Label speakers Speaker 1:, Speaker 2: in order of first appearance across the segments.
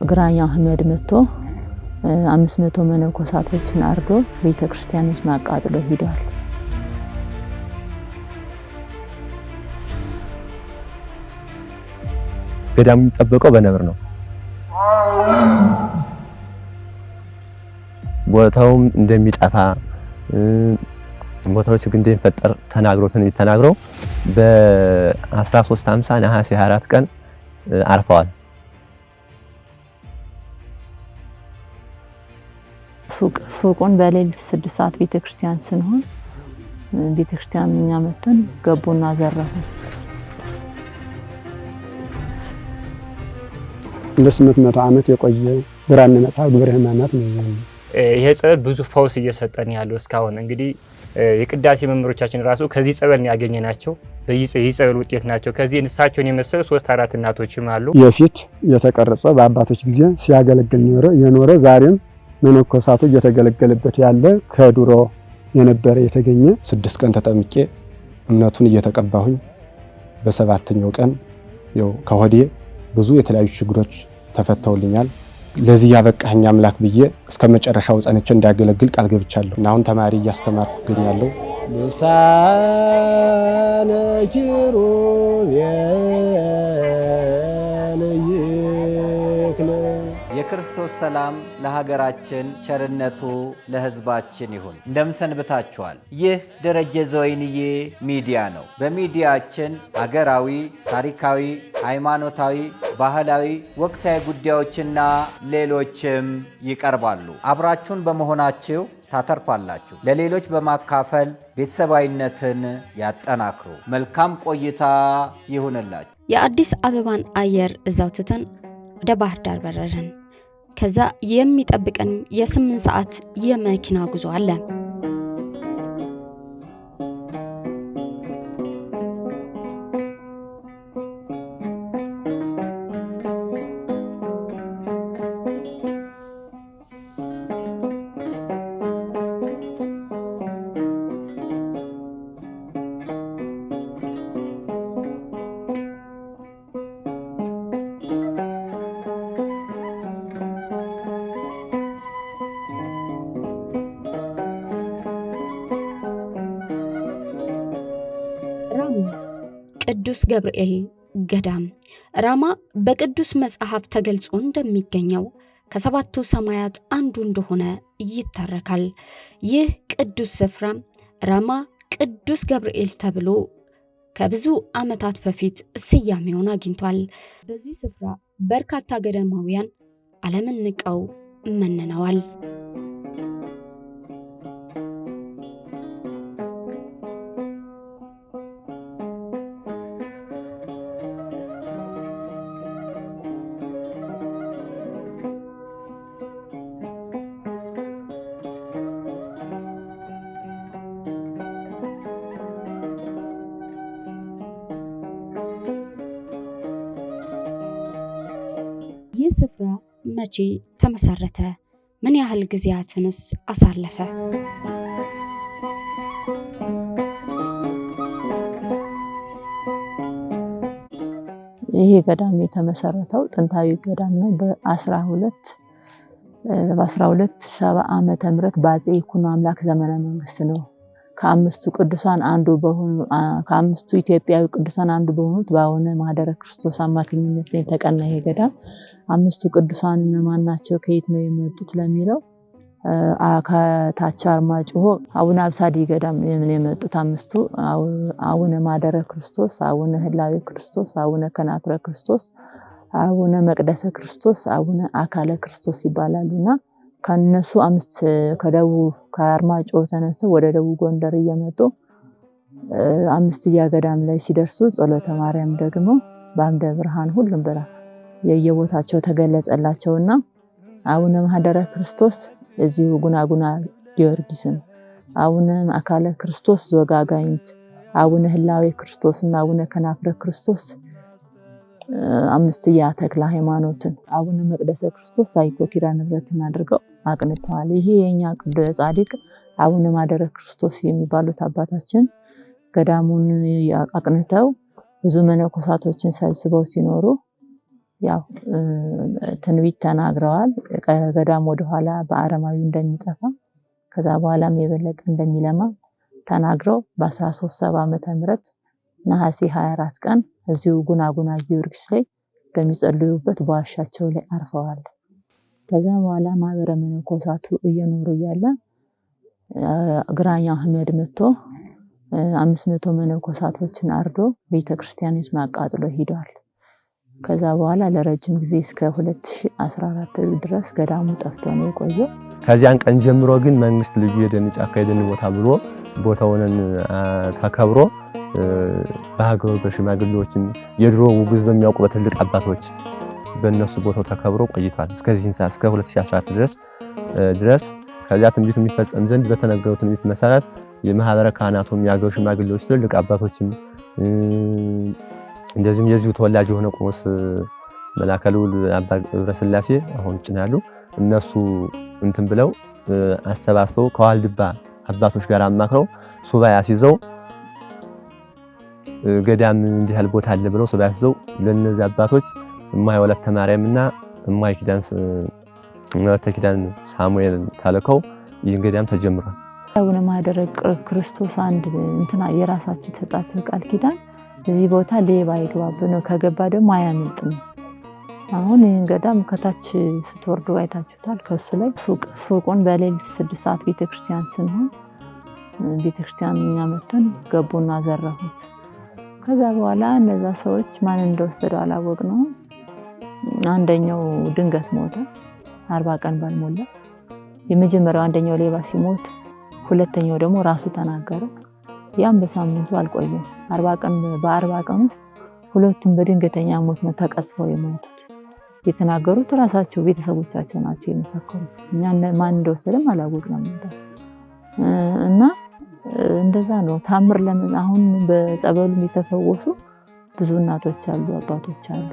Speaker 1: ግራኛ አህመድ መጥቶ 500 መነኮሳቶችን አርዶ ቤተክርስቲያኖችን አቃጥሎ ሄዷል።
Speaker 2: ገዳሙ የሚጠበቀው በነብር ነው። ቦታውም እንደሚጠፋ ቦታው ችግር እንደሚፈጠር ተናግረው በ1350 ነሐሴ 24 ቀን አርፈዋል።
Speaker 1: ሱቁን በሌሊት 6 ሰዓት ቤተክርስቲያን ስንሆን ቤተክርስቲያን እኛ መተን ገቡና ዘረፉት።
Speaker 3: ለ800 ዓመት የቆየ ብራና መጽሐፍ ግብረ ሕማማት ነው።
Speaker 4: ይሄ ጸበል ብዙ ፈውስ እየሰጠን ያለው እስካሁን እንግዲህ የቅዳሴ መምህሮቻችን ራሱ ከዚህ ጸበል ነው ያገኘናቸው። በዚህ ጸበል ውጤት ናቸው። ከዚህ እንሳቸውን የመሰሉ 3-4 እናቶችም አሉ።
Speaker 3: የፊት የተቀረጸ በአባቶች ጊዜ ሲያገለግል የኖረ ዛሬም መነኮሳቱ እየተገለገለበት ያለ ከድሮ የነበረ የተገኘ 6 ቀን ተጠምቄ እምነቱን እየተቀባሁኝ በ7ኛው ቀን ያው ከሆዴ ብዙ የተለያዩ ችግሮች ተፈተውልኛል። ለዚህ ያበቃኝ አምላክ ብዬ እስከመጨረሻው ጸንቼ እንዳገለግል ቃል ገብቻለሁ እና አሁን ተማሪ እያስተማርኩ እገኛለሁ። ልሳነ ኪሩቤል ይክለ።
Speaker 5: የክርስቶስ ሰላም ለሀገራችን፣ ቸርነቱ ለሕዝባችን ይሁን። እንደምን ሰንብታችኋል? ይህ ደረጀ ዘወይንዬ ሚዲያ ነው። በሚዲያችን ሀገራዊ፣ ታሪካዊ፣ ሃይማኖታዊ፣ ባህላዊ፣ ወቅታዊ ጉዳዮችና ሌሎችም ይቀርባሉ። አብራችሁን በመሆናችሁ ታተርፋላችሁ። ለሌሎች በማካፈል ቤተሰባዊነትን ያጠናክሩ። መልካም ቆይታ ይሁንላችሁ።
Speaker 6: የአዲስ አበባን አየር እዛው ትተን ወደ ባህር ዳር በረርን። ከዛ የሚጠብቀን የ8 ሰዓት የመኪና ጉዞ አለ። ቅዱስ ገብርኤል ገዳም ራማ በቅዱስ መጽሐፍ ተገልጾ እንደሚገኘው ከ7ቱ ሰማያት አንዱ እንደሆነ ይተረካል። ይህ ቅዱስ ስፍራ ራማ ቅዱስ ገብርኤል ተብሎ ከብዙ ዓመታት በፊት ስያሜውን አግኝቷል። በዚህ ስፍራ በርካታ ገዳማውያን ዓለምን ንቀው መንነዋል። ይህ ስፍራ መቼ ተመሰረተ? ምን ያህል ጊዜያትንስ አሳለፈ?
Speaker 1: ይሄ ገዳም የተመሰረተው ጥንታዊ ገዳም ነው። በ1270 ዓመተ ምህረት በአፄ ይኩኖ አምላክ ዘመነ መንግስት ነው። ከአምስቱ ኢትዮጵያዊ ቅዱሳን አንዱ በሆኑት በአቡነ ማህደረ ክርስቶስ አማካኝነት የተቀና ይሄ ገዳም። አምስቱ ቅዱሳን እነማን ናቸው? ከየት ነው የመጡት ለሚለው ከታች አርማጭሆ አቡነ አብሳዲ ገዳም የመጡት አምስቱ አቡነ ማህደረ ክርስቶስ፣ አቡነ ህላዌ ክርስቶስ፣ አቡነ ከናፍረ ክርስቶስ፣ አቡነ መቅደሰ ክርስቶስ፣ አቡነ አካለ ክርስቶስ ይባላሉና ከነሱ 5 ከደቡብ ከአርማጭሆ ተነስተው ወደ ደቡብ ጎንደር እየመጡ 5ያ ገዳም ላይ ሲደርሱ ጸሎተ ማርያም ደግሞ በአምደ ብርሃን ሁሉም ብራ የየቦታቸው ተገለጸላቸውና አቡነ ማህደረ ክርስቶስ እዚሁ ጉናጉና ጊዮርጊስን፣ አቡነ አካለ ክርስቶስ ዞጋጋይንት፣ አቡነ ህላዌ ክርስቶስና አቡነ ከናፍረ ክርስቶስ 5ያ ተክለ ሃይማኖትን፣ አቡነ መቅደሰ ክርስቶስ ሳይኮ ኪዳነ ምሕረትን አድርገው አቅንተዋል። ይሄ የኛ ቅዱስ ጻድቅ አቡነ ማህደረ ክርስቶስ የሚባሉት አባታችን ገዳሙን አቅንተው ብዙ መነኮሳቶችን ሰብስበው ሲኖሩ ያው ትንቢት ተናግረዋል። ገዳም ወደኋላ በአረማዊ እንደሚጠፋ ከዛ በኋላም የበለጠ እንደሚለማ ተናግረው በ1370 ዓመተ ምህረት ነሐሴ 24 ቀን እዚሁ ጉናጉና ጊዮርጊስ ላይ በሚጸልዩበት በዋሻቸው ላይ አርፈዋል። ከዛ በኋላ ማህበረ መነኮሳቱ እየኖሩ እያለ ግራኝ አህመድ መጥቶ 500 መነኮሳቶችን አርዶ ቤተክርስቲያኒቱን አቃጥሎ ሄዷል። ከዛ በኋላ ለረጅም ጊዜ እስከ 2014 ድረስ ገዳሙ ጠፍቶ ነው የቆየው።
Speaker 2: ከዚያን ቀን ጀምሮ ግን መንግስት ልዩ የደን ጫካ የደን ቦታ ብሎ ቦታውን ተከብሮ በሀገሩ በሽማግሌዎችም የድሮ ውግዝ በሚያውቁ በትልቅ አባቶች በእነሱ ቦታው ተከብሮ ቆይቷል። እስከዚህ ሰዓት እስከ 2014 ድረስ ከዚያ ትንቢቱ የሚፈጸም ዘንድ በተነገረው ትንቢት መሰረት የማህበረ ካህናቱም የሀገሩ ሽማግሌዎች ትልቅ አባቶችም እንደዚህም የዚሁ ተወላጅ የሆነ ቆሞስ መላከ ልዑል አባ ገብረስላሴ አሁን ውጭ ነው ያሉ እነሱ እንትን ብለው አሰባስበው ከዋልድባ አባቶች ጋር አማክረው ሱባኤ አስይዘው ገዳም እንዲህ ያለ ቦታ አለ ብለው ሱባኤ አስይዘው ለነዚህ አባቶች እማይ ወለተ ማርያምና እማይ ኪዳን ሳሙኤል ተልከው ይህን ገዳም ተጀምሯል።
Speaker 1: አቡነ ማህደረ ክርስቶስ አንድ እንትና የራሳቸው ተሰጣቸው ቃል ኪዳን እዚህ ቦታ ሌባ ይግባብ ነው፣ ከገባ ደግሞ አያመልጥም። አሁን ይህን ገዳም ከታች ስትወርዱ አይታችሁታል። ከሱ ላይ ሱቁን በሌሊት 6 ሰዓት ቤተክርስቲያን ስንሆን ቤተክርስቲያን እኛ መተን ገቡና ዘረፉት። ከዛ በኋላ እነዛ ሰዎች ማን እንደወሰደው አላወቅነውም። አንደኛው ድንገት ሞተ 40 ቀን ባልሞላ። የመጀመሪያው አንደኛው ሌባ ሲሞት ሁለተኛው ደግሞ ራሱ ተናገረ። ያም በሳምንቱ አልቆየም። 40 ቀን በ40 ቀን ውስጥ ሁለቱም በድንገተኛ ሞት ነው ተቀስፈው የሞቱት። የተናገሩት ራሳቸው ቤተሰቦቻቸው ናቸው የመሰከሩት። እኛ ማን እንደወሰደም አላወቅንም ነበር። እና እንደዛ ነው ታምር። ለምን አሁን በጸበሉ የተፈወሱ ብዙ እናቶች አሉ፣ አባቶች አሉ።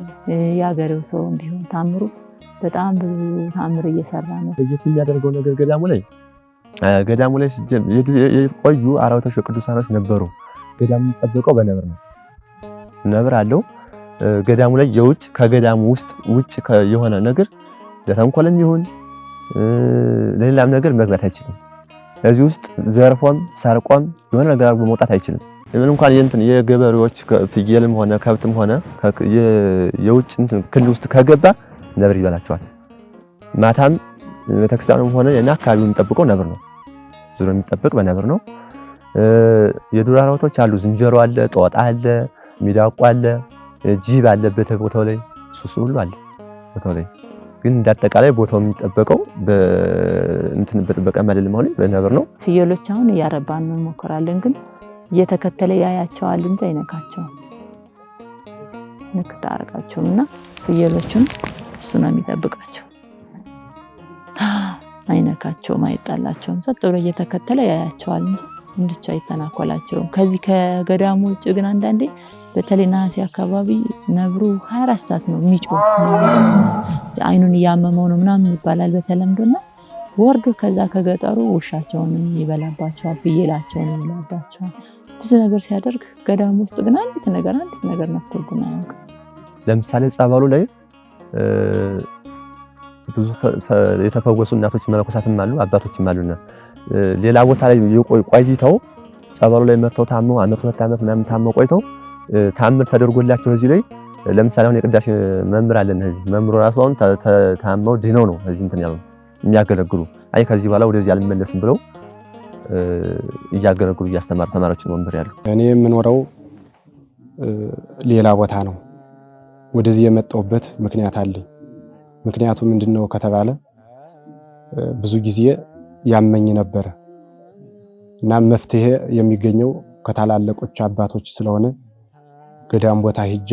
Speaker 1: የሀገሬው ሰው እንዲሆን ታምሩ በጣም ብዙ ታምር እየሰራ ነው።
Speaker 2: ለየት የሚያደርገው ነገር ገዳሙ ላይ የቆዩ አራዊቶች ቅዱሳኖች ነበሩ። ገዳሙ የሚጠበቀው በነብር ነው። ነብር አለው ገዳሙ ላይ የውጭ ከገዳሙ ውጭ የሆነ ነገር ለተንኮልም ይሁን ለሌላም ነገር መግባት አይችልም። እዚህ ውስጥ ዘርፎም ሰርቆም የሆነ ነገር አድርጎ መውጣት አይችልም። ምን እንኳን የገበሬዎች ፍየልም ሆነ ከብትም ሆነ የውጭ ክልል ውስጥ ከገባ ነብር ይበላቸዋል። ማታም ቤተክርስቲያኑም ሆነ አካባቢውን የሚጠብቀው ነብር ነው። ዙሮ የሚጠብቅ በነብር ነው። የዱር አራዊቶች አሉ። ዝንጀሮ አለ፣ ጦጣ አለ፣ ሚዳቋ አለ፣ ጅብ አለበት ቦታው ላይ ሱሱ ሁሉ አለ ቦታው ላይ። ግን እንዳጠቃላይ ቦታው የሚጠበቀው በጥበቃ ማለት ማለት በነብር ነው።
Speaker 1: ፍየሎች አሁን እያረባን እንሞክራለን፣ ግን እየተከተለ ያያቸዋል እንጂ አይነካቸውም። ንክታ አርጋቸውና ፍየሎችን እሱ ነው የሚጠብቃቸው። አይነካቸውም፣ አይጣላቸውም። ሰጥ ብሎ እየተከተለ ያያቸዋል እንጂ እንድቻ አይተናኮላቸውም። ከዚህ ከገዳሙ ውጭ ግን አንዳንዴ በተለይ ነሐሴ አካባቢ ነብሩ 24 ሰዓት ነው የሚጮህ። አይኑን እያመመው ነው ምናምን ይባላል በተለምዶና ወርዶ ከዛ ከገጠሩ ውሻቸውን ይበላባቸዋል፣ ፍየላቸውን ይበላባቸዋል። ብዙ ነገር ሲያደርግ ገዳሙ ውስጥ ግን አንዲት ነገር ነክቶብን አያውቅም።
Speaker 2: ለምሳሌ ጸበሉ ላይ ብዙ የተፈወሱ እናቶች መነኮሳትም አሉ፣ አባቶችም አሉና ሌላ ቦታ ላይ ቆይተው ጸበሉ ላይ መጥተው ታመው አመት 2 አመት ምናምን ታመው ቆይተው ታምር ተደርጎላቸው እዚህ ላይ ለምሳሌ አሁን የቅዳሴ መምህር አለን። እዚህ መምህሩ ራሱ አሁን ታመው ድነው ነው እዚህ እንትን ያለው የሚያገለግሉ። አይ ከዚህ በኋላ ወደዚህ አልመለስም ብለው እያገለግሉ እያስተማሩ ተማሪዎችን ወንበር ያሉ።
Speaker 3: እኔ የምኖረው ሌላ ቦታ ነው። ወደዚህ የመጣሁበት ምክንያት አለኝ። ምክንያቱ ምንድነው ከተባለ ብዙ ጊዜ ያመኝ ነበር እና መፍትሄ የሚገኘው ከታላለቆች አባቶች ስለሆነ ገዳም ቦታ ሄጄ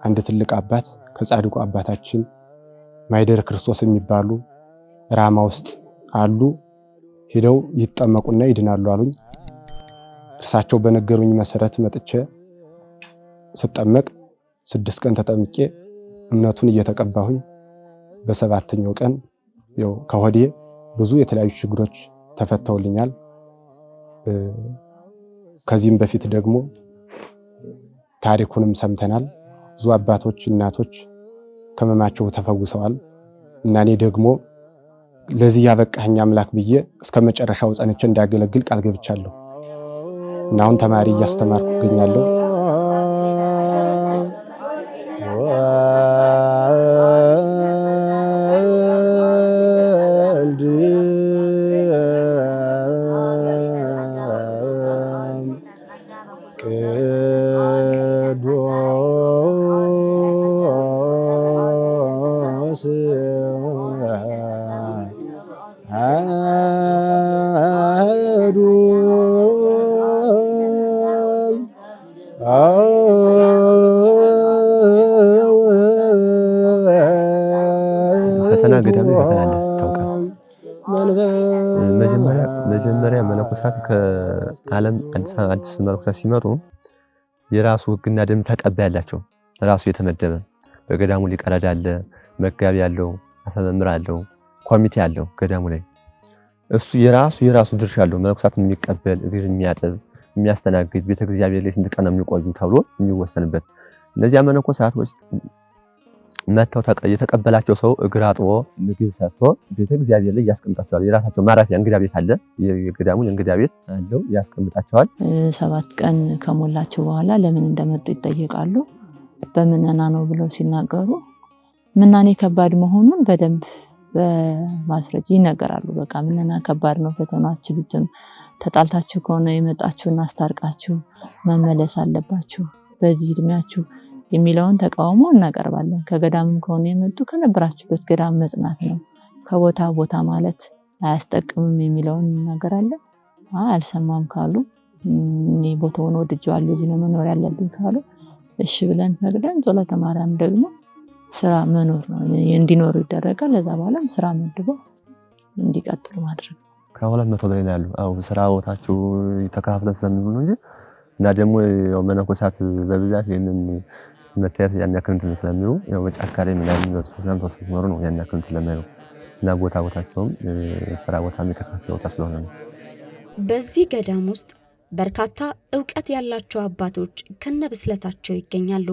Speaker 3: አንድ ትልቅ አባት ከጻድቁ አባታችን ማህደረ ክርስቶስ የሚባሉ ራማ ውስጥ አሉ፣ ሄደው ይጠመቁና ይድናሉ አሉኝ። እርሳቸው በነገሩኝ መሰረት መጥቼ ስጠመቅ 6 ቀን ተጠምቄ እምነቱን እየተቀባሁኝ በ7ኛው ቀን ያው ከሆዴ ብዙ የተለያዩ ችግሮች ተፈተውልኛል። ከዚህም በፊት ደግሞ ታሪኩንም ሰምተናል። ብዙ አባቶች እናቶች ከመማቸው ተፈውሰዋል። እና እኔ ደግሞ ለዚህ ያበቃኝ አምላክ ብዬ እስከ መጨረሻው ጸንቼ እንዳገለግል ቃል ገብቻለሁ እና አሁን ተማሪ እያስተማርኩ እገኛለሁ።
Speaker 2: ፈተና ገዳም ይፈተናል ታውቃለህ። መጀመሪያ መነኮሳት ከዓለም አዲስ መነኮሳት ሲመጡ የራሱ ሕግና ደንብ ተቀባይ ያላቸው ራሱ የተመደበ በገዳሙ ሊቀረዳ አለ፣ መጋቢ ያለው፣ አፈመምር አለው፣ ኮሚቴ አለው። ገዳሙ ላይ እሱ የራሱ ድርሻ አለው። መነኮሳትን የሚቀበል እግር የሚያጥብ የሚያስተናግድ ቤተ እግዚአብሔር ላይ ስንት ቀን ነው የሚቆዩ ተብሎ የሚወሰንበት እነዚያ መነኮሳቶች መተው የተቀበላቸው ሰው እግር አጥቦ ምግብ ሰጥቶ ቤተ እግዚአብሔር ላይ ያስቀምጣቸዋል። የራሳቸው ማረፊያ እንግዳ ቤት አለ፣ የገዳሙ የእንግዳ ቤት አለው፣ ያስቀምጣቸዋል። 7 ቀን ከሞላቸው በኋላ ለምን እንደመጡ ይጠየቃሉ። በምነና ነው ብለው ሲናገሩ ምናኔ ከባድ መሆኑን በደንብ በማስረጃ ይነገራሉ። በቃ ምነና ከባድ ነው፣ ፈተናችሁ ልጅም ተጣልታችሁ ከሆነ የመጣችሁና አስታርቃችሁ መመለስ አለባችሁ በዚህ እድሜያችሁ የሚለውን ተቃውሞ እናቀርባለን። ከገዳምም ከሆነ የመጡ ከነበራችሁበት ገዳም መጽናት ነው፣ ከቦታ ቦታ ማለት አያስጠቅምም የሚለውን እናገራለን። አልሰማም ካሉ እኔ ቦታውን ወድጄዋለሁ እዚህ ነው መኖር ያለብኝ ካሉ እሺ ብለን ፈቅደን ጸሎተ ማርያም ደግሞ ስራ መኖር ነው እንዲኖሩ ይደረጋል። ለዛ በኋላም ስራ መድበው እንዲቀጥሉ ማድረግ ነው። ከ200 በላይ ነው ያሉ። አው ስራ ቦታችሁ ተከፋፍለን ስለሚሆኑ እንጂ እና ደግሞ ያው መነኮሳት በብዛት ይሄንን መታየት ያን ያክል እንትን ስለሚሉ ያው በጫካ ላይ ምናምን ነው ተሰማሩ ነው ያን ያክል እንትን ለማየው እና ቦታቸውም ስራ ቦታም የተከፋፈለ ቦታ ስለሆነ ነው።
Speaker 6: በዚህ ገዳም ውስጥ በርካታ ዕውቀት ያላቸው አባቶች ከነብስለታቸው ይገኛሉ።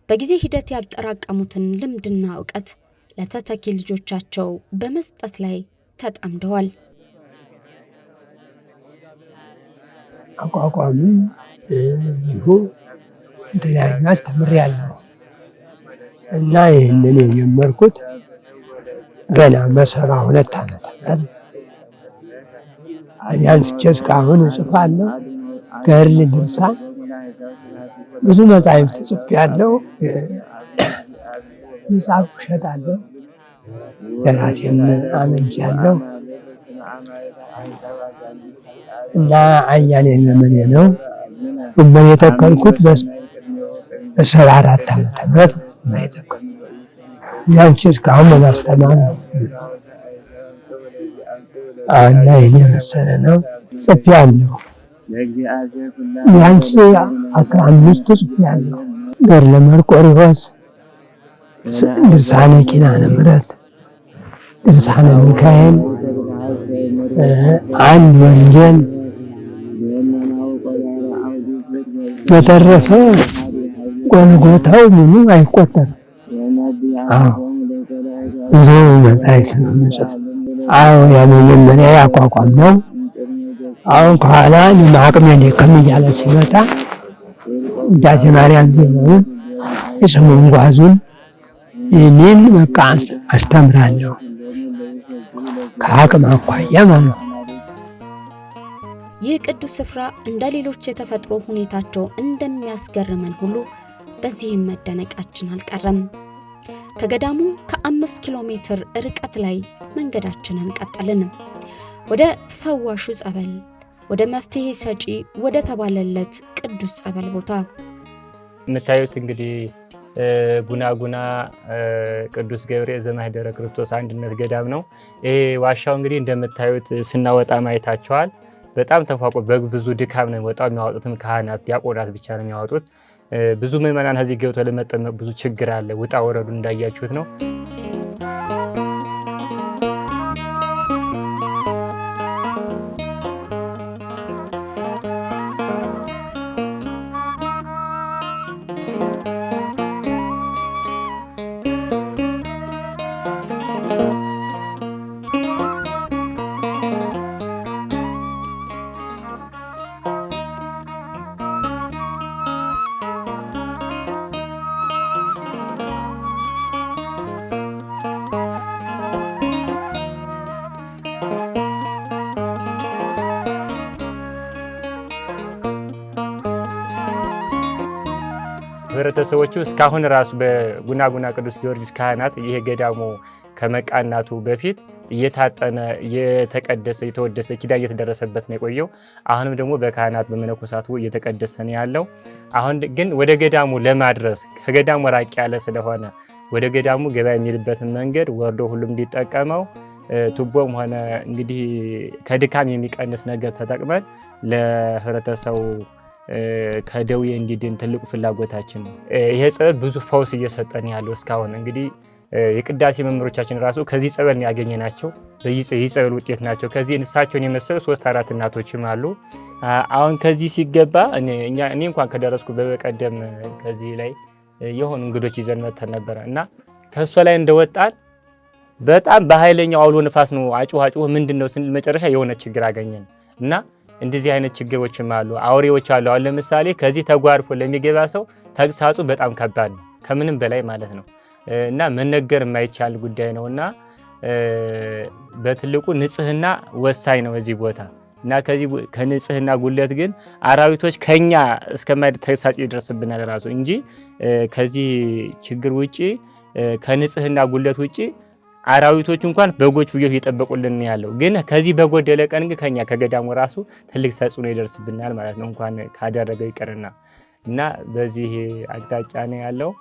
Speaker 6: በጊዜ ሂደት ያጠራቀሙትን ልምድና ዕውቀት ለተተኪ ልጆቻቸው በመስጠት ላይ ተጠምደዋል።
Speaker 7: አቋቋሚ ይሁ የተለያዩ አስተምሬያለሁ እና ይህንን የጀመርኩት ገና በ72 ዓመተ ምህረት አንስቼ እስካሁን እጽፋለሁ። ገድል፣ ድርሳን ብዙ መጻሕፍት ጽፌያለሁ። የጻፍኩ እሸጣለሁ፣ ለራሴም አመንቻለሁ እና አያሌ ዘመኔ ነው። ወንበር የተከልኩት በ74 ዓመተ ምህረት ነው የተከልኩት። ያንቺ እስካሁን በማስተማር ነው እና ይሄን የመሰለ ነው ጽፌያለሁ። ቢያንስ 15 ጽፌያለሁ። ገድለ መርቆሬዎስ፣ ድርሳነ ኪዳነ ምሕረት፣ ድርሳነ ሚካኤል፣ አንድ ወንጌል። በተረፈ ጎልጎታው ምኑ አይቆጠርም። ብዙ መጻሕፍት ነው የምጽፍ። የመጀመሪያ ያቋቋም ነው። አሁን ከኋላ አቅሜ ደከም እያለ ሲመጣ ውዳሴ ማርያም ዜማውን የሰሙን ጓዙን ይህንን በቃ አስተምራለሁ ከአቅም አኳያ ማለት ነው።
Speaker 6: ይህ ቅዱስ ስፍራ እንደ ሌሎች የተፈጥሮ ሁኔታቸው እንደሚያስገርመን ሁሉ በዚህም መደነቃችን አልቀረም። ከገዳሙ ከ5 ኪሎ ሜትር ርቀት ላይ መንገዳችንን ቀጠልን። ወደ ፈዋሹ ጸበል፣ ወደ መፍትሄ ሰጪ ወደ ተባለለት ቅዱስ ጸበል ቦታ
Speaker 4: የምታዩት እንግዲህ ጉናጉና ቅዱስ ገብርኤል ዘማኅደረ ክርስቶስ አንድነት ገዳም ነው። ይሄ ዋሻው እንግዲህ እንደምታዩት ስናወጣ ማየታቸዋል። በጣም ተፏቆ በብዙ ድካም ነው ወጣው። የሚያወጡትም ካህናት ዲያቆናት ብቻ ነው የሚያወጡት። ብዙ ምዕመናን እዚህ ገብተው ለመጠመቅ ብዙ ችግር አለ። ውጣ ወረዱ እንዳያችሁት ነው። ህብረተሰቦቹ እስካሁን ራሱ በጉናጉና ቅዱስ ጊዮርጊስ ካህናት ይሄ ገዳሙ ከመቃናቱ በፊት እየታጠነ እየተቀደሰ እየተወደሰ ኪዳን እየተደረሰበት ነው የቆየው። አሁንም ደግሞ በካህናት በመነኮሳቱ እየተቀደሰ ነው ያለው። አሁን ግን ወደ ገዳሙ ለማድረስ ከገዳሙ ራቅ ያለ ስለሆነ ወደ ገዳሙ ገበያ የሚልበትን መንገድ ወርዶ ሁሉም እንዲጠቀመው ቱቦም ሆነ እንግዲህ ከድካም የሚቀንስ ነገር ተጠቅመን ለህብረተሰቡ ከደዌ እንዲድን ትልቁ ፍላጎታችን ነው። ይሄ ጸበል ብዙ ፈውስ እየሰጠን ያለው እስካሁን እንግዲህ የቅዳሴ መምህሮቻችን ራሱ ከዚህ ጸበል ነው ያገኘናቸው። በዚህ ጸበል ውጤት ናቸው። ከዚህ እንስሳቸውን የመሰሉ 3-4 እናቶችም አሉ። አሁን ከዚህ ሲገባ እኔ እንኳን ከደረስኩ በቀደም ከዚህ ላይ የሆኑ እንግዶች ይዘን መተን ነበረ እና ከሷ ላይ እንደወጣን በጣም በኃይለኛው አውሎ ንፋስ ነው አጭዋጭው ምንድነው ስንል መጨረሻ የሆነ ችግር አገኘን እና እንደዚህ አይነት ችግሮችም አሉ። አውሬዎች አሉ። አሁን ለምሳሌ ከዚህ ተጓርፎ ለሚገባ ሰው ተግሳጹ በጣም ከባድ ነው ከምንም በላይ ማለት ነው እና መነገር የማይቻል ጉዳይ ነውና በትልቁ ንጽህና ወሳኝ ነው እዚህ ቦታ እና ከዚህ ከንጽህና ጉለት ግን አራዊቶች ከኛ እስከማይድ ተግሳጽ ይደርስብናል ራሱ እንጂ ከዚህ ችግር ውጪ ከንጽህና ጉለት ውጪ አራዊቶች እንኳን በጎች ፍየው እየጠበቁልን ያለው ግን ከዚህ በጎደለ ቀን ግን ከኛ ከገዳሙ ራሱ ትልቅ ተጽዕኖ ይደርስብናል ማለት ነው እንኳን ካደረገው ይቀርና እና በዚህ አቅጣጫ ነው ያለው።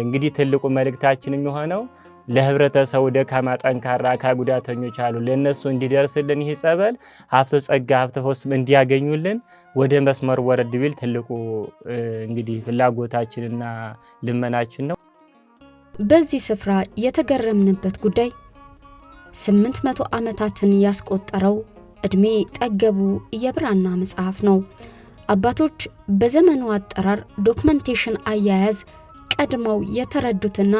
Speaker 4: እንግዲህ ትልቁ መልእክታችን የሚሆነው ለህብረተሰቡ ደካማ ጠንካራ አካል ጉዳተኞች አሉ ለነሱ እንዲደርስልን ይህ ጸበል ሀብተ ጸጋ ሀብተ ፈውስ እንዲያገኙልን ወደ መስመር ወረድ ቢል ትልቁ እንግዲህ ፍላጎታችንና ልመናችን ነው።
Speaker 6: በዚህ ስፍራ የተገረምንበት ጉዳይ 800 ዓመታትን ያስቆጠረው እድሜ ጠገቡ የብራና መጽሐፍ ነው። አባቶች በዘመኑ አጠራር ዶክመንቴሽን አያያዝ ቀድመው የተረዱትና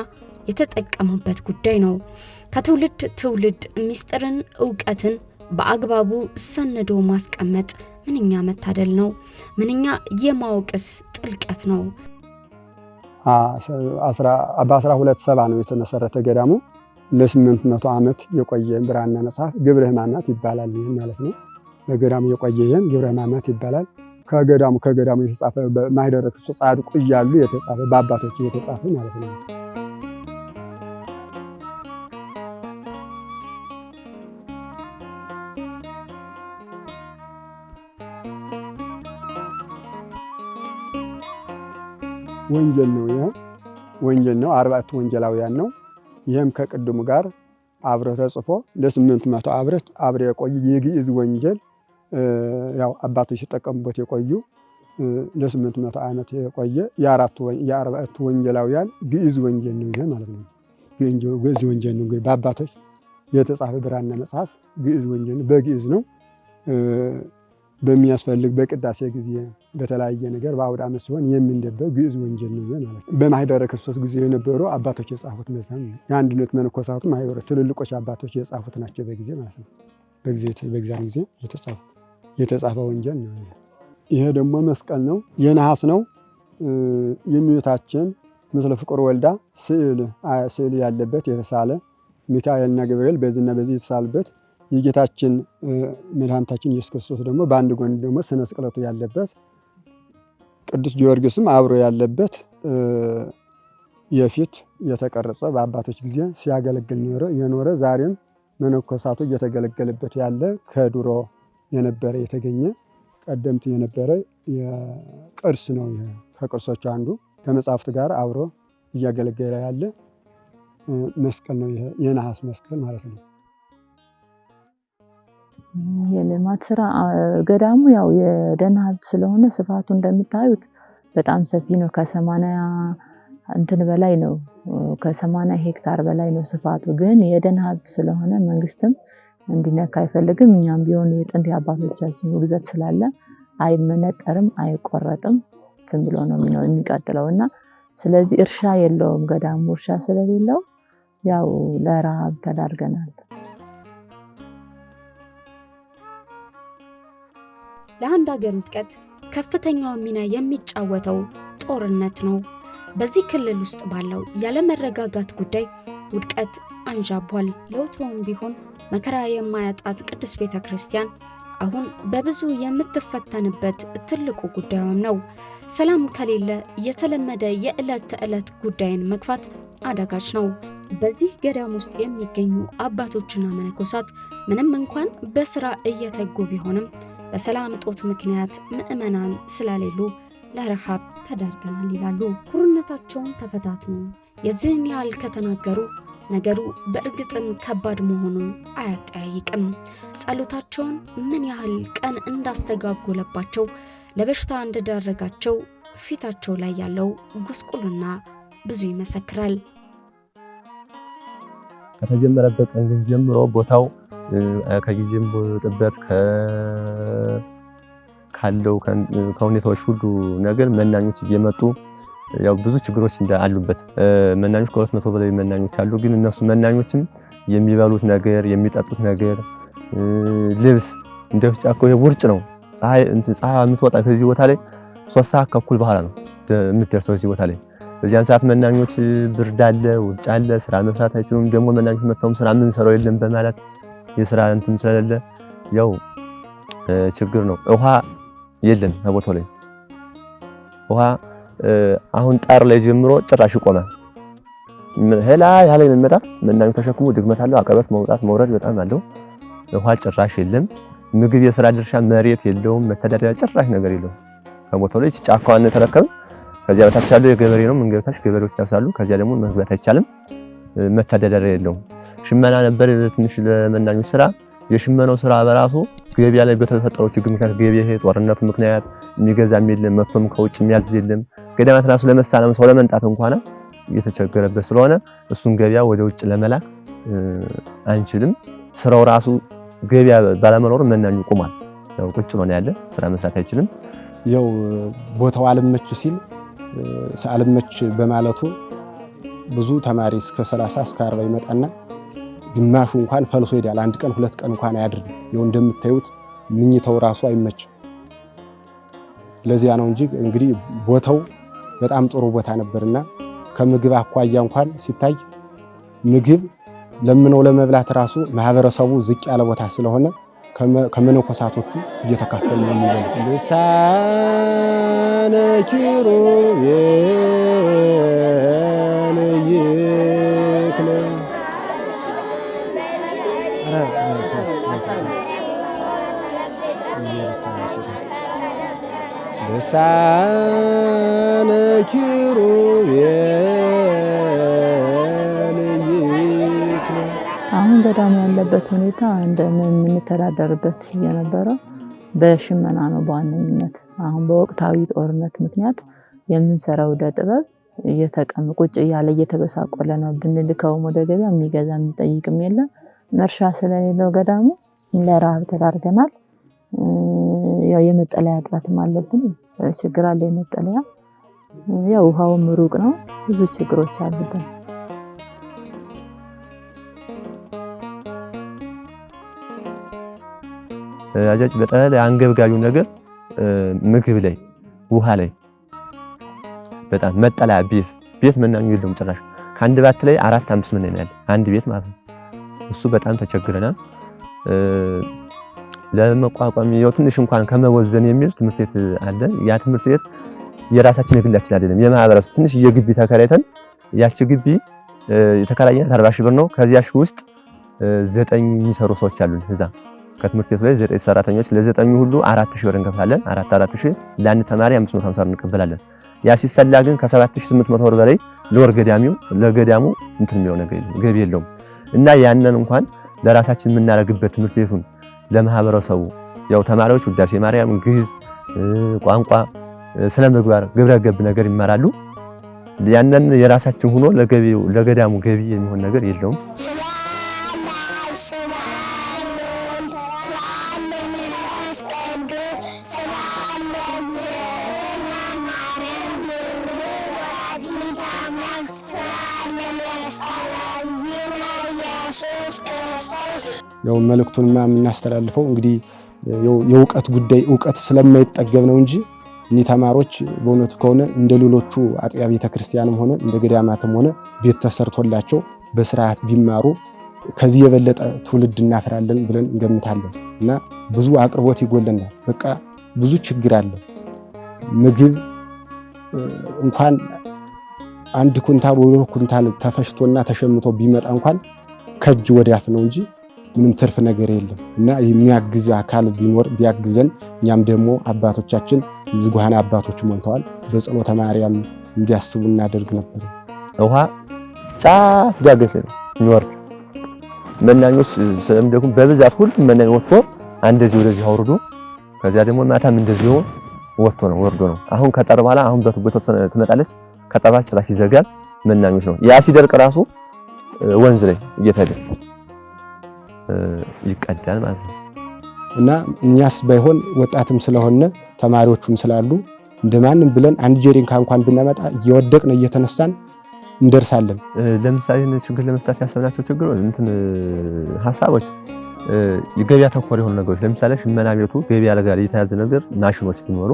Speaker 6: የተጠቀሙበት ጉዳይ ነው። ከትውልድ ትውልድ ሚስጥርን ዕውቀትን በአግባቡ ሰንዶ ማስቀመጥ ምንኛ መታደል ነው! ምንኛ የማወቅስ ጥልቀት ነው!
Speaker 3: በ1270 ነው የተመሰረተ ገዳሙ። ለ800 ዓመት የቆየ ብራና መጽሐፍ ግብረ ሕማማት ይባላል ማለት ነው። ለገዳሙ የቆየ ይሄን ግብረ ሕማማት ይባላል። ከገዳሙ የተጻፈ በማኅደረ ክርስቶስ ጻድቁ እያሉ የተጻፈ በአባቶች የተጻፈ ማለት ነው። ወንጌል ነው። ይሄ ወንጌል ነው። 40 ወንጌላውያን ነው። ይሄም ከቅድሙ ጋር አብሮ ተጽፎ ለ800 አብሮ የቆየ የግዕዝ ወንጌል ያው አባቶች ሲጠቀሙበት የቆዩ ለ800 ዓመት የቆየ የ40 ወንጌላውያን ግዕዝ ወንጌል ነው ይሄ ማለት ነው። ግዕዝ ወንጌል ነው እንግዲህ በአባቶች የተጻፈ ብራና መጽሐፍ ግዕዝ ወንጌል ነው። በግዕዝ ነው በሚያስፈልግ በቅዳሴ ጊዜ በተለያየ ነገር በአውደ ዓመት ሲሆን የምንደበው ግዕዝ ወንጌል ነው ማለት ነው። በማኅደረ ክርስቶስ ጊዜ የነበሩ አባቶች የጻፉት መጽሐፍ ነው። የአንድነት መነኮሳቱ ማኅበረ ትልልቆች አባቶች የጻፉት ናቸው በጊዜ ማለት ነው። በእግዚአብሔር ጊዜ የተጻፈ ወንጌል ነው። ይሄ ደግሞ መስቀል ነው። የነሐስ ነው። የእመቤታችን ምስለ ፍቁር ወልዳ ስዕል ያለበት የተሳለ ሚካኤልና ገብርኤል በዚህና በዚህ የተሳሉበት የጌታችን መድኃኒታችን ኢየሱስ ክርስቶስ ደግሞ በአንድ ጎን ደግሞ ስነ ስቅለቱ ያለበት ቅዱስ ጊዮርጊስም አብሮ ያለበት የፊት የተቀረጸ በአባቶች ጊዜ ሲያገለግል የኖረ ዛሬም መነኮሳቱ እየተገለገለበት ያለ ከድሮ የነበረ የተገኘ ቀደምት የነበረ የቅርስ ነው። ይሄ ከቅርሶቹ አንዱ ከመጽሐፍት ጋር አብሮ እያገለገለ ያለ መስቀል ነው። ይሄ የነሐስ መስቀል ማለት ነው።
Speaker 1: የልማት ስራ ገዳሙ ያው የደን ሀብት ስለሆነ ስፋቱ እንደምታዩት በጣም ሰፊ ነው። ከ80 በላይ ነው። ከ80 ሄክታር በላይ ነው ስፋቱ። ግን የደን ሀብት ስለሆነ መንግስትም እንዲነካ አይፈልግም። እኛም ቢሆን የጥንት አባቶቻችን ውግዘት ስላለ አይመነጠርም፣ አይቆረጥም፣ ዝም ብሎ ነው የሚቀጥለውና ስለዚህ እርሻ የለውም ገዳሙ። እርሻ ስለሌለው ያው ለረሃብ ተዳርገናል።
Speaker 6: ለአንድ ሀገር ውድቀት ከፍተኛው ሚና የሚጫወተው ጦርነት ነው። በዚህ ክልል ውስጥ ባለው ያለመረጋጋት ጉዳይ ውድቀት አንዣቧል። ለወትሮም ቢሆን መከራ የማያጣት ቅድስት ቤተክርስቲያን አሁን በብዙ የምትፈተንበት ትልቁ ጉዳዩም ነው። ሰላም ከሌለ የተለመደ የዕለት ተዕለት ጉዳይን መግፋት አዳጋች ነው። በዚህ ገዳም ውስጥ የሚገኙ አባቶችና መነኮሳት ምንም እንኳን በስራ እየተጉ ቢሆንም በሰላም እጦት ምክንያት ምዕመናን ስለሌሉ ለረሃብ ተዳርገናል ይላሉ። ኩርነታቸውን ተፈታትኑ የዚህን ያህል ከተናገሩ ነገሩ በእርግጥም ከባድ መሆኑን አያጠያይቅም። ጸሎታቸውን ምን ያህል ቀን እንዳስተጋጎለባቸው ለበሽታ እንደዳረጋቸው ፊታቸው ላይ ያለው ጉስቁልና ብዙ ይመሰክራል።
Speaker 2: ከተጀመረበት ቀን ግን ጀምሮ ቦታው ከጊዜም ጥበት ካለው ከሁኔታዎች ሁሉ ነገር መናኞች እየመጡ ያው ብዙ ችግሮች እንዳሉበት መናኞች ከ200 በላይ መናኞች አሉ። ግን እነሱ መናኞችም የሚበሉት ነገር የሚጠጡት ነገር ልብስ እንደጫቆ ውርጭ ነው። ፀሐይ የምትወጣ ከዚህ ቦታ ላይ 3 ሰዓት ከኩል በኋላ ነው የምትደርሰው እዚህ ቦታ ላይ። በዚያን ሰዓት መናኞች ብርድ አለ፣ ውርጭ አለ፣ ስራ መስራት አይችሉም። ደግሞ መናኞች መጥተውም ስራ ምን ሰራው የለም በማለት የስራ እንትን ስለሌለ ያው ችግር ነው። ውሃ የለም በቦታው ላይ ውሃ አሁን ጣር ላይ ጀምሮ ጭራሽ ይቆማል። ሄላ ያለ የሚመጣ መናኙ ተሸክሞ ድግመት አለው። አቀበት መውጣት መውረድ በጣም አለው። ውሃ ጭራሽ የለም። ምግብ የስራ ድርሻ መሬት የለውም። መተዳደሪያ ጭራሽ ነገር የለውም። ከቦታው ላይ ጫካዋን ተረከብ። ከዚያ በታች ያለው የገበሬ ነው። መንገድ በታች ገበሬዎች ያሳሉ። ከዚያ ደግሞ መግባት አይቻልም። መተዳደሪያ የለውም። ሽመና ነበር ትንሽ ለመናኙ ስራ። የሽመናው ስራ በራሱ ገበያ ላይ በተፈጠረው ችግር ምክንያት ገበያ ጦርነቱ ምክንያት የሚገዛም የለም። መጥቶም ከውጭ የሚያልፍ የለም። ገዳማት ራሱ ለመሳለም ሰው ለመንጣት እንኳን እየተቸገረበት ስለሆነ እሱን ገበያ ወደ ውጭ ለመላክ አንችልም። ስራው ራሱ ገበያ ባለመኖር መናኙ ቆሟል። ያው ቁጭ ነው ያለ ስራ መስራት አይችልም።
Speaker 3: ያው ቦታው አልመች ሲል አልመች በማለቱ ብዙ ተማሪ እስከ 30 እስከ 40 ይመጣና ግማሹ እንኳን ፈልሶ ይሄዳል። አንድ ቀን 2 ቀን እንኳን አያድርም። ያው እንደምታዩት ምኝተው ራሱ አይመች። ለዚያ ነው እንጂ እንግዲህ ቦታው በጣም ጥሩ ቦታ ነበርና ከምግብ አኳያ እንኳን ሲታይ ምግብ ለምነው ለመብላት ራሱ ማህበረሰቡ ዝቅ ያለ ቦታ ስለሆነ ከመነኮሳቶቹ እየተካፈሉ ነው የሚበሉ። ልሳነ ኪሩቤል ይክለ ልሳነ ኪሩቤል ይክለ።
Speaker 1: አሁን ገዳሙ ያለበት ሁኔታ እንደምንተዳደርበት የነበረው በሽመና ነው በዋነኝነት። አሁን በወቅታዊ ጦርነት ምክንያት የምንሰራው ወደ ጥበብ ቁጭ እያለ እየተበሳቆለ ነው። ብንልከውም ወደ ገበያ የሚገዛ የሚጠይቅም የለም። እርሻ ስለሌለው ገዳሙ ለረሃብ ተዳርገናል። ያው የመጠለያ እጥረትም አለብን። ችግር አለ የመጠለያ። ያው ውሃውም ሩቅ ነው። ብዙ ችግሮች አሉብን።
Speaker 2: አጃጭ በጣም አንገብጋቢው ነገር ምግብ ላይ ውሃ ላይ በጣም መጠለያ ቤት መናኙ የለውም ጭራሽ። ከአንድ ባት ላይ 4-5 መናኝ ያለ አንድ ቤት ማለት ነው። እሱ በጣም ተቸግረናል። ለመቋቋም ያው ትንሽ እንኳን ከመወዘን የሚል ትምህርት ቤት አለ። ያ ትምህርት ቤት የራሳችን የግላችን አይደለም፣ የማህበረሰብ ትንሽ የግቢ ተከራይተን ያቺ ግቢ የተከራየናት 40 ሺህ ብር ነው። ከዚያሽ ውስጥ 9 የሚሰሩ ሰዎች አሉን እዛ ከትምህርት ቤቱ ላይ 9 ሰራተኞች ለ9 ሁሉ 4000 ብር እንከፍላለን። 4000 ለአንድ ተማሪ 550 ብር እንቀበላለን። ያ ሲሰላ ግን ከ7800 ብር በላይ ለገዳሙ እንትን የሚለው ነገር ገቢ የለውም። እና ያንን እንኳን ለራሳችን የምናደርግበት ትምህርት ቤቱን ለማህበረሰቡ ያው ተማሪዎች ውዳሴ ማርያም፣ ግዕዝ፣ ቋንቋ፣ ስነ ምግባር፣ ግብረ ገብ ነገር ይማራሉ። ያንን የራሳችን ሆኖ ለገዳሙ ገቢ የሚሆን ነገር የለውም።
Speaker 3: ያው መልእክቱንማ የምናስተላልፈው እንግዲህ የእውቀት ጉዳይ እውቀት ስለማይጠገብ ነው እንጂ እኚህ ተማሪዎች በእውነቱ ከሆነ እንደ ሌሎቹ አጥቢያ ቤተክርስቲያንም ሆነ እንደ ገዳማትም ሆነ ቤት ተሰርቶላቸው በስርዓት ቢማሩ ከዚህ የበለጠ ትውልድ እናፈራለን ብለን እንገምታለን። እና ብዙ አቅርቦት ይጎለናል። በቃ ብዙ ችግር አለ። ምግብ እንኳን አንድ ኩንታል ወይ ኩንታል ተፈሽቶና ተሸምቶ ቢመጣ እንኳን ከእጅ ወዲያፍ ነው እንጂ ምንም ትርፍ ነገር የለም እና የሚያግዝ አካል ቢኖር ቢያግዘን እኛም ደግሞ አባቶቻችን ዝጉሃን አባቶች ሞልተዋል በጸሎተ ማርያም እንዲያስቡ እናደርግ ነበር።
Speaker 2: ውሃ ጫፍ ዳገት ነው የሚወርድ መናኞች ስለምደኩም በብዛት ሁሉም መናኝ ወጥቶ አንደዚህ ወደዚህ አውርዶ ከዚያ ደግሞ ማታም እንደዚህ ወጥቶ ነው ወርዶ ነው። አሁን ከጠር በኋላ አሁን በቱቦ ትመጣለች ከጠባች ጭራሽ ይዘጋል። መናኞች ነው ያ ሲደርቅ ራሱ ወንዝ ላይ እየተደ ይቀዳል ማለት ነው።
Speaker 3: እና እኛስ ባይሆን ወጣትም ስለሆነ ተማሪዎቹም ስላሉ እንደማንም ብለን አንድ ጀሪካ እንኳን ብናመጣ እየወደቅን እየተነሳን እንደርሳለን።
Speaker 2: ለምሳሌ ችግር ለመፍታት ያሰብናቸው ችግሮች ሐሳቦች የገበያ ተኮር የሆኑ ነገሮች ለምሳሌ ሽመና ቤቱ ገበያ ጋር የተያዘ ነገር ማሽኖች ቢኖሩ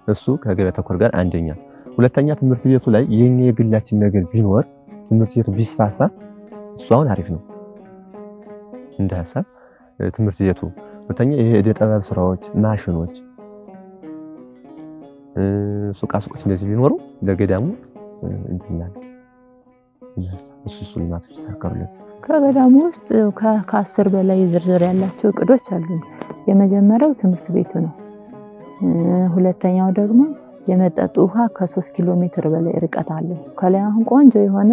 Speaker 2: እሱ ከገበያ ተኮር ጋር አንደኛ። ሁለተኛ ትምህርት ቤቱ ላይ የኛ የግላችን ነገር ቢኖር ትምህርት ቤቱ ቢስፋፋ እሱ አሁን አሪፍ ነው እንደ ሐሳብ ትምህርት ቤቱ። ሁለተኛ ይሄ የዕደ ጥበብ ስራዎች ማሽኖች ሱቃሱቆች እንደዚህ ቢኖሩ ለገዳሙ እንትናል እሱ ልማት ይስተካከሉልን።
Speaker 1: ከገዳሙ ውስጥ ከ10 በላይ ዝርዝር ያላቸው እቅዶች አሉ። የመጀመሪያው ትምህርት ቤቱ ነው። ሁለተኛው ደግሞ የመጠጥ ውሃ ከ3 ኪሎ ሜትር በላይ ርቀት አለ። ከላይ አሁን ቆንጆ የሆነ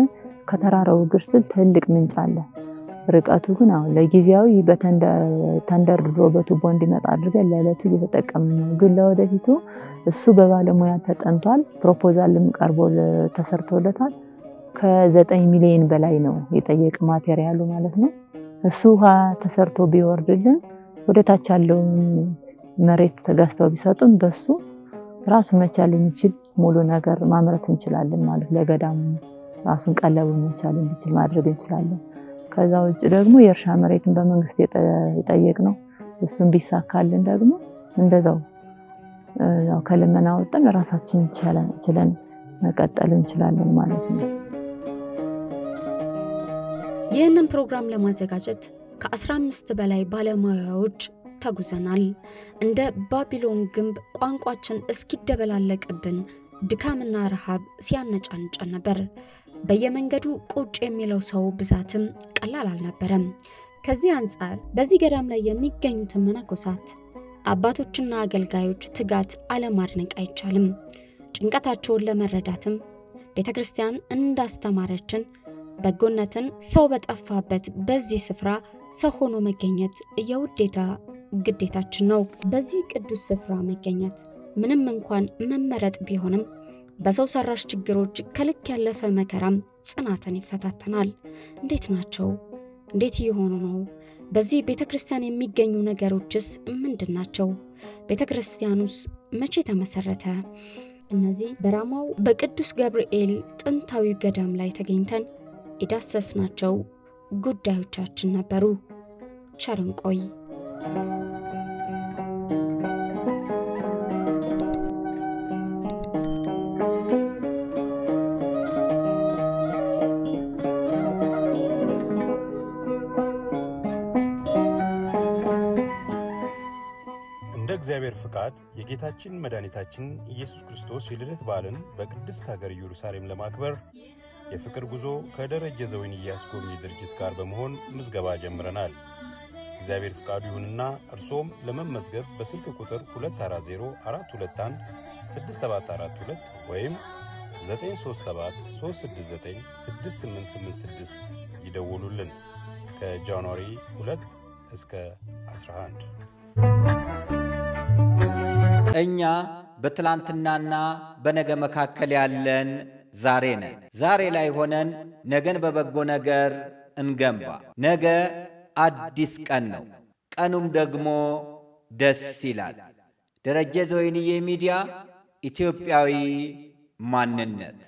Speaker 1: ከተራራው ግር ስል ትልቅ ምንጭ አለ። ርቀቱ ግን አሁን ለጊዜያዊ ተንደርድሮ በቱቦ እንዲመጣ አድርገን ለዕለቱ እየተጠቀምን ነው። ግን ለወደፊቱ እሱ በባለሙያ ተጠንቷል። ፕሮፖዛልም ቀርቦ ተሰርቶለታል። ከ9 ሚሊዮን በላይ ነው የጠየቀ ማቴሪያሉ ማለት ነው። እሱ ውሃ ተሰርቶ ቢወርድልን ወደ ታች ያለውን መሬት ተጋስተው ቢሰጡን በሱ ራሱ መቻል የሚችል ሙሉ ነገር ማምረት እንችላለን ማለት ለገዳሙ ራሱን ቀለቡ መቻል እንዲችል ማድረግ እንችላለን። ከዛ ውጭ ደግሞ የእርሻ መሬትን በመንግስት የጠየቅ ነው። እሱን ቢሳካልን ደግሞ እንደዛው ያው ከልመና ወጥተን ራሳችን ችለን መቀጠል እንችላለን ማለት ነው።
Speaker 6: ይህንን ፕሮግራም ለማዘጋጀት ከ15 በላይ ባለሙያዎች ተጉዘናል። እንደ ባቢሎን ግንብ ቋንቋችን እስኪደበላለቅብን ድካምና ረሃብ ሲያነጫንጨን ነበር። በየመንገዱ ቁጭ የሚለው ሰው ብዛትም ቀላል አልነበረም። ከዚህ አንጻር በዚህ ገዳም ላይ የሚገኙትን መነኮሳት አባቶችና አገልጋዮች ትጋት አለማድነቅ አይቻልም። ጭንቀታቸውን ለመረዳትም ቤተክርስቲያን እንዳስተማረችን በጎነትን ሰው በጠፋበት በዚህ ስፍራ ሰው ሆኖ መገኘት የውዴታ ግዴታችን ነው። በዚህ ቅዱስ ስፍራ መገኘት ምንም እንኳን መመረጥ ቢሆንም በሰው ሰራሽ ችግሮች ከልክ ያለፈ መከራም ጽናትን ይፈታተናል። እንዴት ናቸው? እንዴት እየሆኑ ነው? በዚህ ቤተክርስቲያን የሚገኙ ነገሮችስ ምንድን ናቸው? ቤተክርስቲያኑስ መቼ ተመሰረተ? እነዚህ በራማው በቅዱስ ገብርኤል ጥንታዊ ገዳም ላይ ተገኝተን የዳሰስናቸው ጉዳዮቻችን ነበሩ። ቸር እንቆይ።
Speaker 8: እንደ እግዚአብሔር ፍቃድ የጌታችን መድኃኒታችን ኢየሱስ ክርስቶስ የልደት በዓልን በቅድስት ሀገር ኢየሩሳሌም ለማክበር የፍቅር ጉዞ ከደረጀ ዘወይንዬ አስጎብኚ ድርጅት ጋር በመሆን ምዝገባ ጀምረናል። እግዚአብሔር ፍቃዱ ይሁንና እርሶም ለመመዝገብ በስልክ ቁጥር 2404216742 ወይም 937-369-6886 ይደውሉልን። ከጃንዋሪ 2 እስከ 11
Speaker 5: እኛ በትላንትናና በነገ መካከል ያለን ዛሬ ነን። ዛሬ ላይ ሆነን ነገን በበጎ ነገር እንገንባ። ነገ አዲስ ቀን ነው፣ ቀኑም ደግሞ ደስ ይላል። ደረጀ ዘወይንዬ ሚዲያ ኢትዮጵያዊ ማንነት